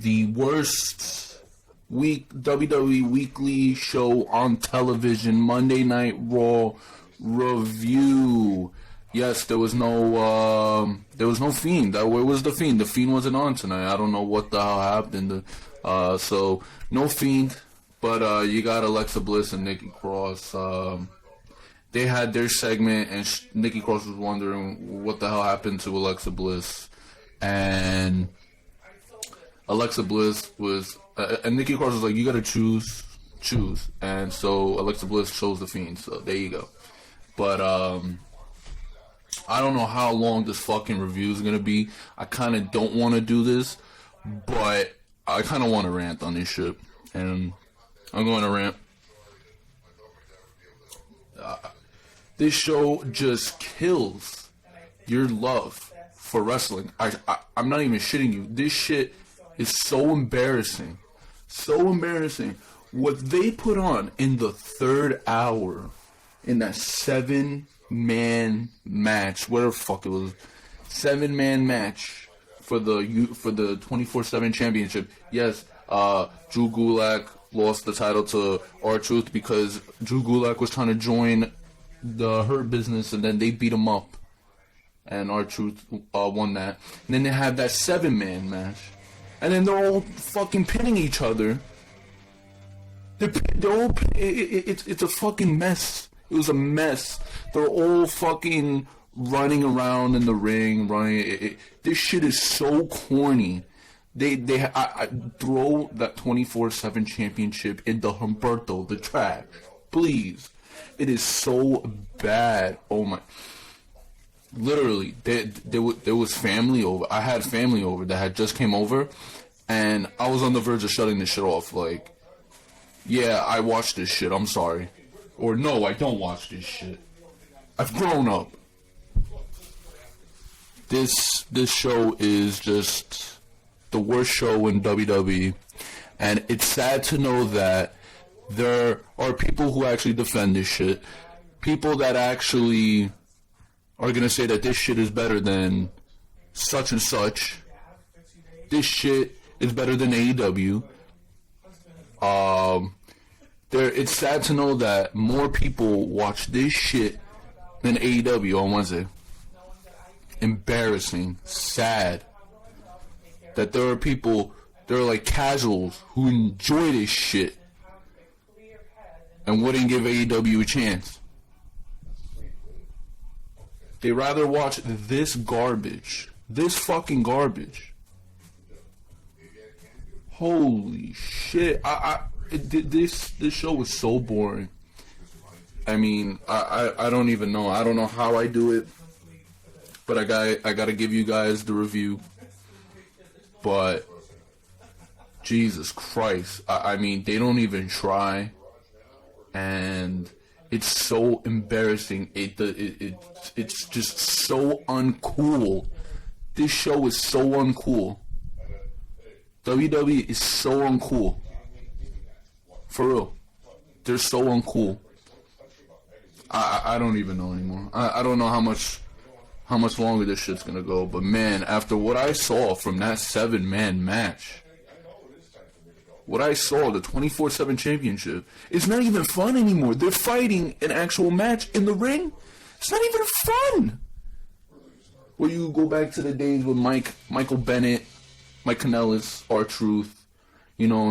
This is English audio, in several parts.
the worst WWE weekly show on television, Monday Night Raw review. Yes, there was no Fiend. Where was the Fiend? The Fiend wasn't on tonight. I don't know what the hell happened. So no Fiend, but you got Alexa Bliss and Nikki Cross. They had their segment, and Nikki Cross was wondering what the hell happened to Alexa Bliss, and Alexa Bliss was, and Nikki Cross was like, "You gotta choose," and so Alexa Bliss chose the Fiend. So there you go. But I don't know how long this fucking review is gonna be. I kind of don't want to do this, but I kind of want to rant on this shit, and I'm going to rant. This show just kills your love for wrestling. I'm not even shitting you. This shit is so embarrassing. So embarrassing. What they put on in the third hour, in that 7-man match, whatever the fuck it was, 7-man match for the 24/7 championship. Yes, Drew Gulak lost the title to R-Truth because Drew Gulak was trying to join the Hurt Business, and then they beat him up, and R-Truth won that. And then they had that 7-man match, and then they're all fucking pinning each other. They're all it's a fucking mess. It was a mess. They're all fucking running around in the ring, this shit is so corny. I throw that 24/7 championship in the Humberto, the trash, please. It is so bad. Oh my! Literally, there was family over. I had family over that had just came over, and I was on the verge of shutting this shit off. Like, yeah, I watched this shit. I'm sorry, or no, I don't watch this shit. I've grown up. This show is just the worst show in WWE, and it's sad to know that there are people who actually defend this shit. People that actually are gonna say that this shit is better than such and such. This shit is better than AEW. It's sad to know that more people watch this shit than AEW on Wednesday. Embarrassing, sad that there are people, they're like casuals who enjoy this shit and wouldn't give AEW a chance. They rather watch this garbage, this fucking garbage. Holy shit! This show was so boring. I mean, I don't even know. I don't know how I do it, but I gotta give you guys the review. But Jesus Christ, I mean, they don't even try, and it's so embarrassing. It's just so uncool. This show is so uncool. WWE is so uncool. For real, they're so uncool. I don't even know anymore. I don't know how much longer this shit's gonna go. But man, after what I saw from that 7-man match, what I saw, the 24/7 championship, it's not even fun anymore. They're fighting an actual match in the ring. It's not even fun. Where you go back to the days with Michael Bennett, Mike Kanellis, R-Truth, you know,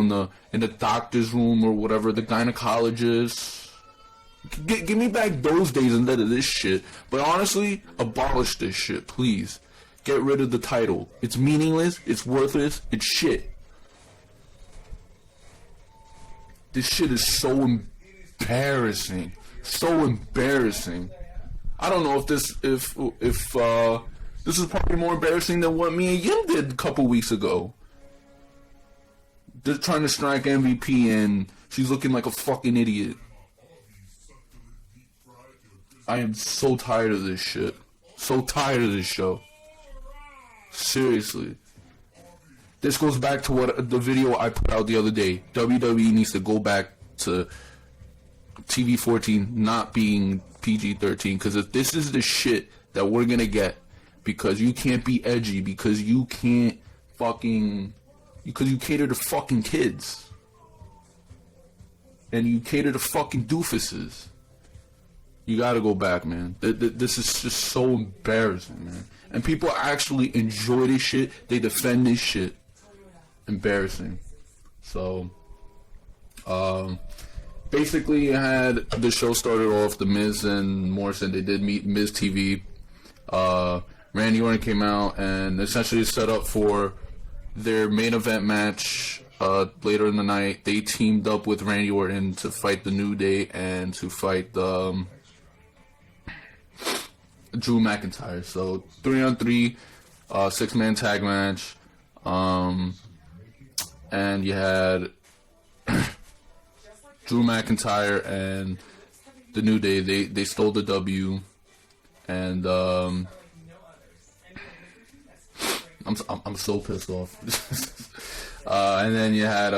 in the doctor's room or whatever, the gynecologist. Give me back those days instead of this shit. But honestly, abolish this shit, please. Get rid of the title. It's meaningless, it's worthless, it's shit. This shit is so embarrassing. So embarrassing. I don't know if this is probably more embarrassing than what me and Yim did a couple weeks ago. They're trying to strike MVP and she's looking like a fucking idiot. I am so tired of this shit. So tired of this show. Seriously. This goes back to what the video I put out the other day. WWE needs to go back to TV-14 not being PG-13. Because if this is the shit that we're going to get, because you can't be edgy, because you can't fucking Because you cater to fucking kids. And you cater to fucking doofuses. You gotta go back, man. This is just so embarrassing, man. And people actually enjoy this shit. They defend this shit. Embarrassing. So, basically, you had the show started off. The Miz and Morrison, they did meet Miz TV. Randy Orton came out and essentially set up for their main event match later in the night. They teamed up with Randy Orton to fight the New Day and to fight the Drew McIntyre. So 3-on-3, 6-man tag match. And you had Drew McIntyre and the New Day. They stole the W. And I'm so pissed off. And then you had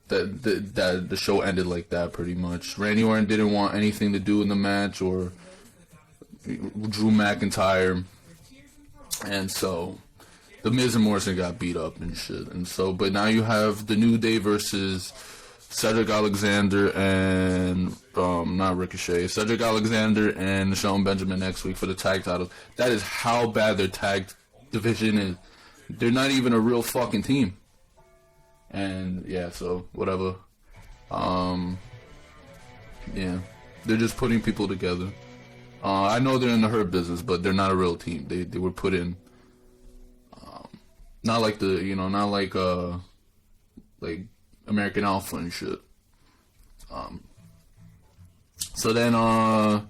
the show ended like that pretty much. Randy Orton didn't want anything to do in the match or Drew McIntyre, and so the Miz and Morrison got beat up and shit. And so, but now you have the New Day versus Cedric Alexander and not Ricochet, Cedric Alexander and Shelton Benjamin next week for the tag titles. That is how bad their tag division is. They're not even a real fucking team. And yeah, so whatever. Yeah, they're just putting people together. I know they're in the Hurt business, but they're not a real team. They were put in. Not like not like American Alpha and shit. So then, they're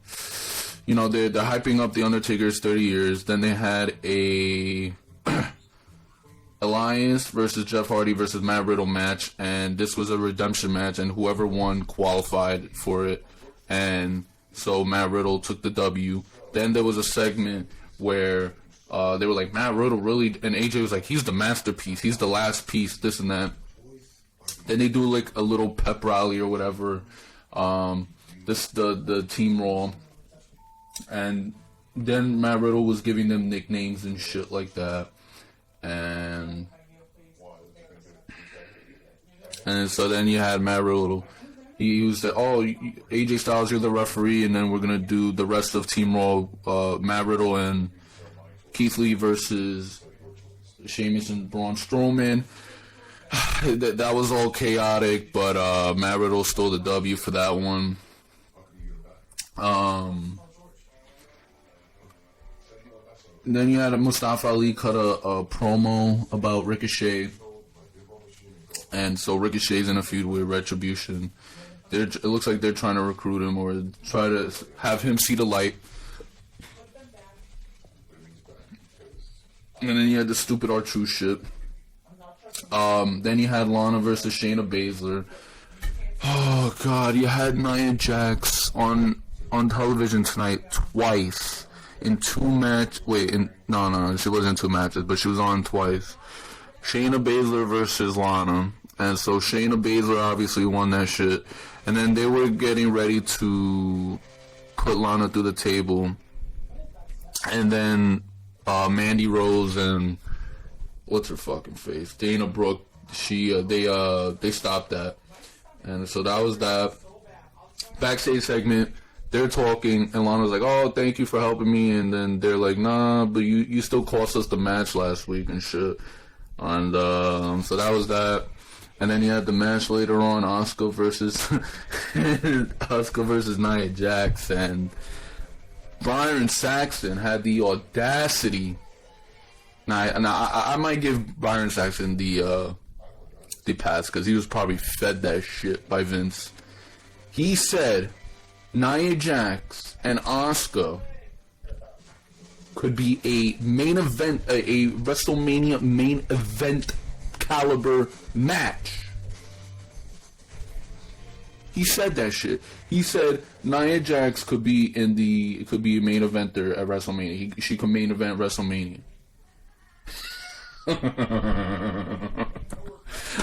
hyping up the Undertaker's 30 years. Then they had a Elias versus Jeff Hardy versus Matt Riddle match, and this was a redemption match, and whoever won qualified for it. And so Matt Riddle took the W. Then there was a segment where they were like, Matt Riddle really, and AJ was like, he's the masterpiece, he's the last piece, this and that. Then they do like a little pep rally or whatever. The Team Raw, and then Matt Riddle was giving them nicknames and shit like that. And so then you had Matt Riddle. He said, AJ Styles, you're the referee, and then we're going to do the rest of Team Raw, Matt Riddle and Keith Lee versus Sheamus and Braun Strowman. That was all chaotic, but Matt Riddle stole the W for that one. Then you had Mustafa Ali cut a promo about Ricochet. And so Ricochet's in a feud with Retribution. It looks like they're trying to recruit him or try to have him see the light. And then you had the stupid R-Truth shit. Then you had Lana versus Shayna Baszler. Oh god, you had Nia Jax on television tonight twice in two matches. No, she wasn't in two matches, but she was on twice. Shayna Baszler versus Lana, and so Shayna Baszler obviously won that shit. And then they were getting ready to put Lana through the table, and then Mandy Rose and what's her fucking face, Dana Brooke, they stopped that. And so that was that. Backstage segment, they're talking, and Lana's like, oh, thank you for helping me. And then they're like, nah, but you still cost us the match last week and shit. And so that was that. And then you had the match later on, Asuka versus Nia Jax. And Byron Saxton had the audacity. Now I might give Byron Saxton the pass, because he was probably fed that shit by Vince. He said Nia Jax and Asuka could be a main event, a WrestleMania main event caliber match. He said that shit. He said Nia Jax could be a main eventer at WrestleMania. She could main event WrestleMania.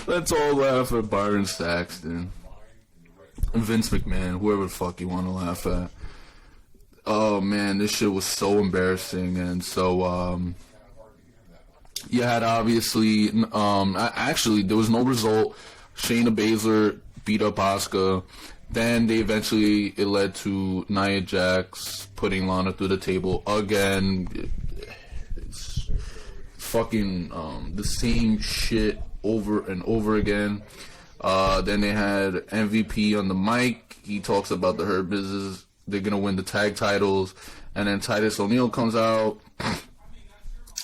Let's all laugh at Byron Saxton, Vince McMahon, whoever the fuck you want to laugh at. Oh man, this shit was so embarrassing. And so You had obviously, actually there was no result. Shayna Baszler beat up Asuka. Then it led to Nia Jax putting Lana through the table again. It's fucking the same shit over and over again. Then they had MVP on the mic. He talks about the Hurt Business. They're gonna win the tag titles, and then Titus O'Neil comes out,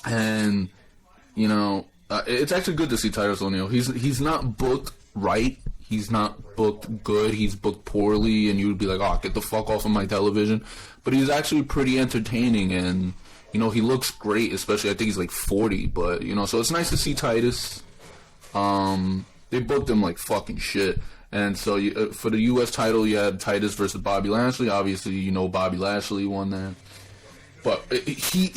and you know, it's actually good to see Titus O'Neil. He's not booked right. He's not booked good. He's booked poorly, and you would be like, "Oh, get the fuck off of my television." But he's actually pretty entertaining, and you know, he looks great. Especially, I think he's like 40, but you know, so it's nice to see Titus. They booked him like fucking shit. And so for the U.S. title, you had Titus versus Bobby Lashley. Obviously, you know Bobby Lashley won that. But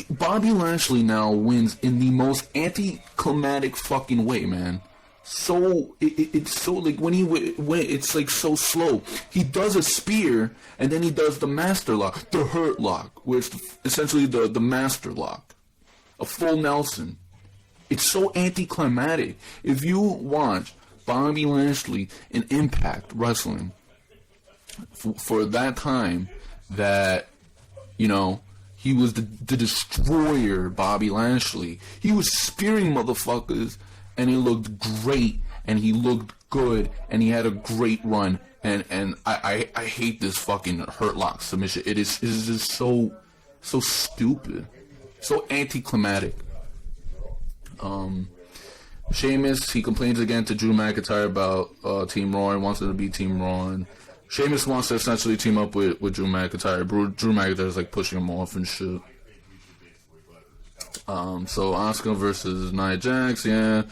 Bobby Lashley now wins in the most anticlimactic fucking way, man. So it's so like when it's like so slow. He does a spear and then he does the master lock, the Hurt Lock, where it's essentially the master lock, a full Nelson. It's so anticlimactic. If you watch Bobby Lashley in Impact Wrestling for that time, that you know. He was the destroyer, Bobby Lashley. He was spearing motherfuckers, and he looked great, and he looked good, and he had a great run. And I hate this fucking Hurt Lock submission. It's just so stupid, so anticlimactic. Sheamus, he complains again to Drew McIntyre about Team Raw and wants him to be Team Raw. And Sheamus wants to essentially team up with Drew McIntyre. Drew McIntyre's like pushing him off and shit. So Asuka versus Nia Jax, yeah.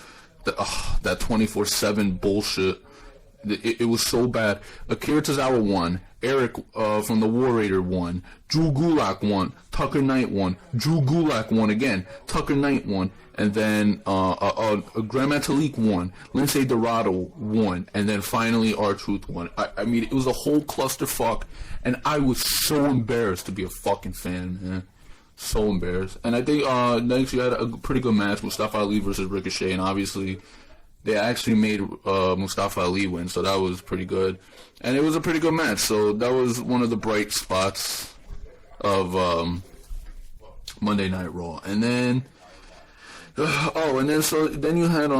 That 24/7 bullshit. It was so bad. Akira Tozawa won. Eric from the War Raider won. Drew Gulak won. Tucker Knight won. Drew Gulak won again. Tucker Knight won. And then Grand Metalik won. Lindsay Dorado won. And then finally R-Truth won. I mean, it was a whole clusterfuck. And I was so embarrassed to be a fucking fan, man. So embarrassed. And I think next you had a pretty good match. Mustafa Ali versus Ricochet. And obviously they actually made Mustafa Ali win. So that was pretty good. And it was a pretty good match. So that was one of the bright spots of Monday Night Raw. And then then you had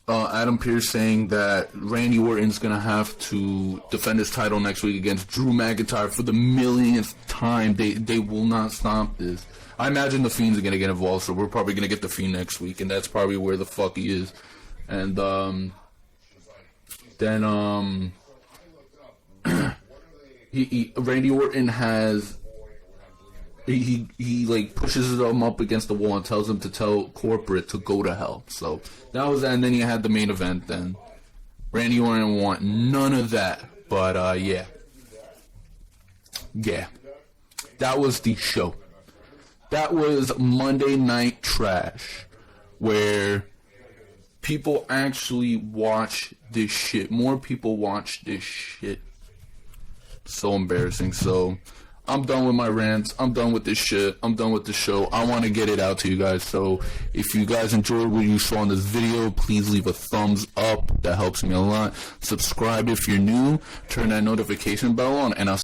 Adam Pearce saying that Randy Orton's gonna have to defend his title next week against Drew McIntyre for the millionth time. They will not stop this. I imagine the Fiend's gonna get involved, so we're probably gonna get the Fiend next week, and that's probably where the fuck he is. And then Randy Orton has. He like pushes them up against the wall and tells them to tell corporate to go to hell. So that was that, and then you had the main event. Then Randy Orton want none of that, but yeah, that was the show. That was Monday Night Trash, where people actually watch this shit. More people watch this shit. So embarrassing. So I'm done with my rants. I'm done with this shit. I'm done with the show. I want to get it out to you guys. So if you guys enjoyed what you saw in this video, please leave a thumbs up. That helps me a lot. Subscribe if you're new. Turn that notification bell on, and I'll